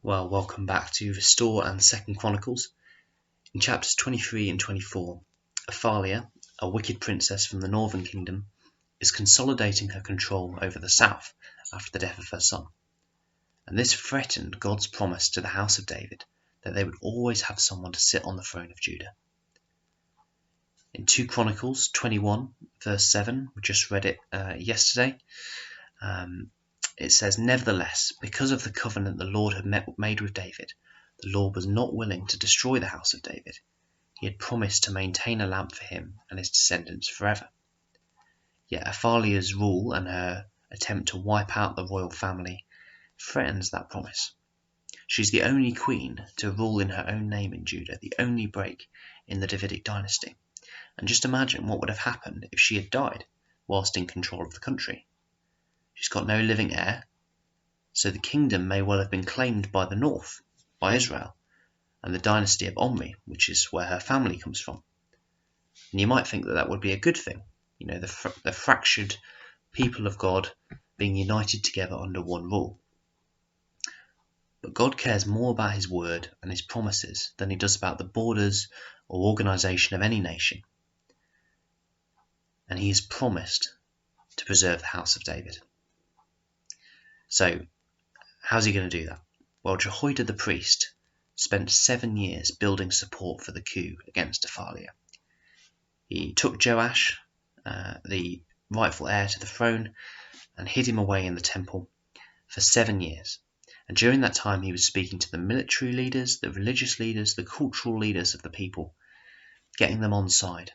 Well, welcome back to Restore and 2nd Chronicles. In chapters 23 and 24, Athaliah, a wicked princess from the northern kingdom, is consolidating her control over the south after the death of her son. And this threatened God's promise to the house of David that they would always have someone to sit on the throne of Judah. In 2 Chronicles 21, verse 7, we just read it yesterday, it says, "Nevertheless, because of the covenant the Lord had made with David, the Lord was not willing to destroy the house of David. He had promised to maintain a lamp for him and his descendants forever." Yet Athaliah's rule and her attempt to wipe out the royal family threatens that promise. She's the only queen to rule in her own name in Judah, the only break in the Davidic dynasty. And just imagine what would have happened if she had died whilst in control of the country. She's got no living heir, so the kingdom may well have been claimed by the north, by Israel, and the dynasty of Omri, which is where her family comes from. And you might think that that would be a good thing, the fractured people of God being united together under one rule. But God cares more about his word and his promises than he does about the borders or organisation of any nation. And he has promised to preserve the house of David. So, how's he going to do that? Well, Jehoiada the priest spent 7 years building support for the coup against Athaliah. He took Joash, the rightful heir to the throne, and hid him away in the temple for 7 years. And during that time he was speaking to the military leaders, the religious leaders, the cultural leaders of the people, getting them on side.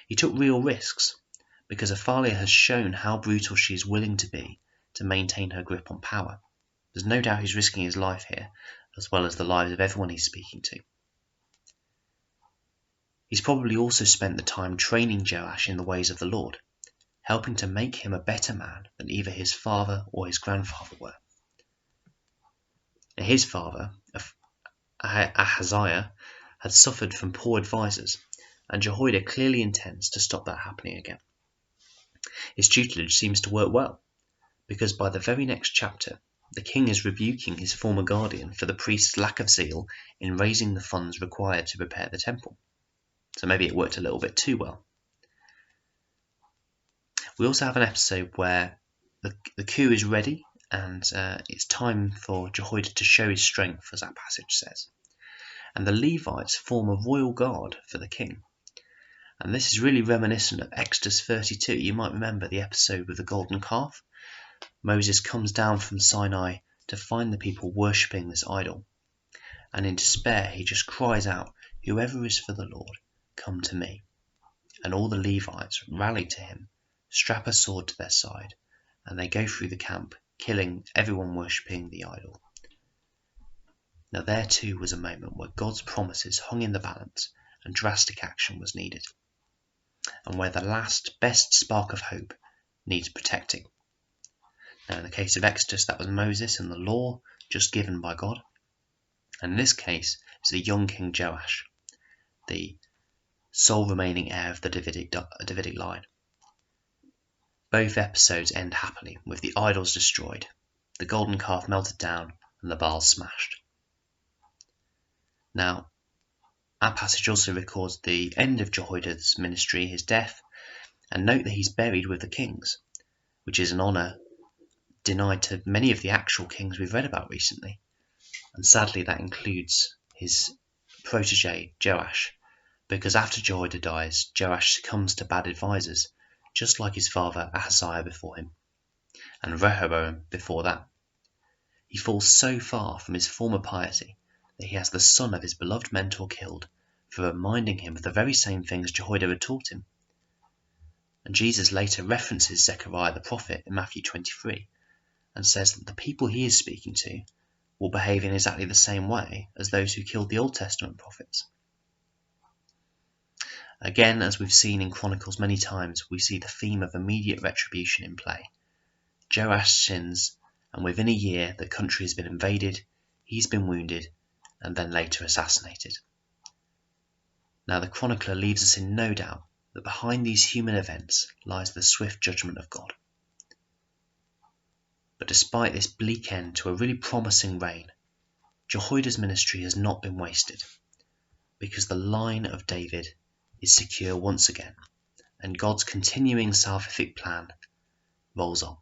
He took real risks, because Athaliah has shown how brutal she is willing to be to maintain her grip on power. There's no doubt he's risking his life here, as well as the lives of everyone he's speaking to. He's probably also spent the time training Joash in the ways of the Lord, helping to make him a better man than either his father or his grandfather were. His father, Ahaziah, had suffered from poor advisors, and Jehoiada clearly intends to stop that happening again. His tutelage seems to work well, because by the very next chapter, the king is rebuking his former guardian for the priest's lack of zeal in raising the funds required to repair the temple. So maybe it worked a little bit too well. We also have an episode where the coup is ready, and it's time for Jehoiada to show his strength, as that passage says. And the Levites form a royal guard for the king. And this is really reminiscent of Exodus 32. You might remember the episode with the golden calf. Moses comes down from Sinai to find the people worshipping this idol. And in despair, he just cries out, "Whoever is for the Lord, come to me." And all the Levites rally to him, strap a sword to their side, and they go through the camp, killing everyone worshipping the idol. Now there too was a moment where God's promises hung in the balance and drastic action was needed, and where the last best spark of hope needs protecting. Now in the case of Exodus, that was Moses and the law just given by God, and in this case it's the young King Joash, the sole remaining heir of the Davidic line. Both episodes end happily, with the idols destroyed, the golden calf melted down, and the Baals smashed. Now, our passage also records the end of Jehoiada's ministry, his death, and note that he's buried with the kings, which is an honour denied to many of the actual kings we've read about recently. And sadly, that includes his protege, Joash, because after Jehoiada dies, Joash succumbs to bad advisors, just like his father Ahaziah before him, and Rehoboam before that. He falls so far from his former piety that he has the son of his beloved mentor killed for reminding him of the very same things Jehoiada had taught him. And Jesus later references Zechariah the prophet in Matthew 23 and says that the people he is speaking to will behave in exactly the same way as those who killed the Old Testament prophets. Again, as we've seen in Chronicles many times, we see the theme of immediate retribution in play. Joash sins, and within a year the country has been invaded, he's been wounded, and then later assassinated. Now the chronicler leaves us in no doubt that behind these human events lies the swift judgment of God. But despite this bleak end to a really promising reign, Jehoiada's ministry has not been wasted, because the line of David is secure once again, and God's continuing salvific plan rolls on.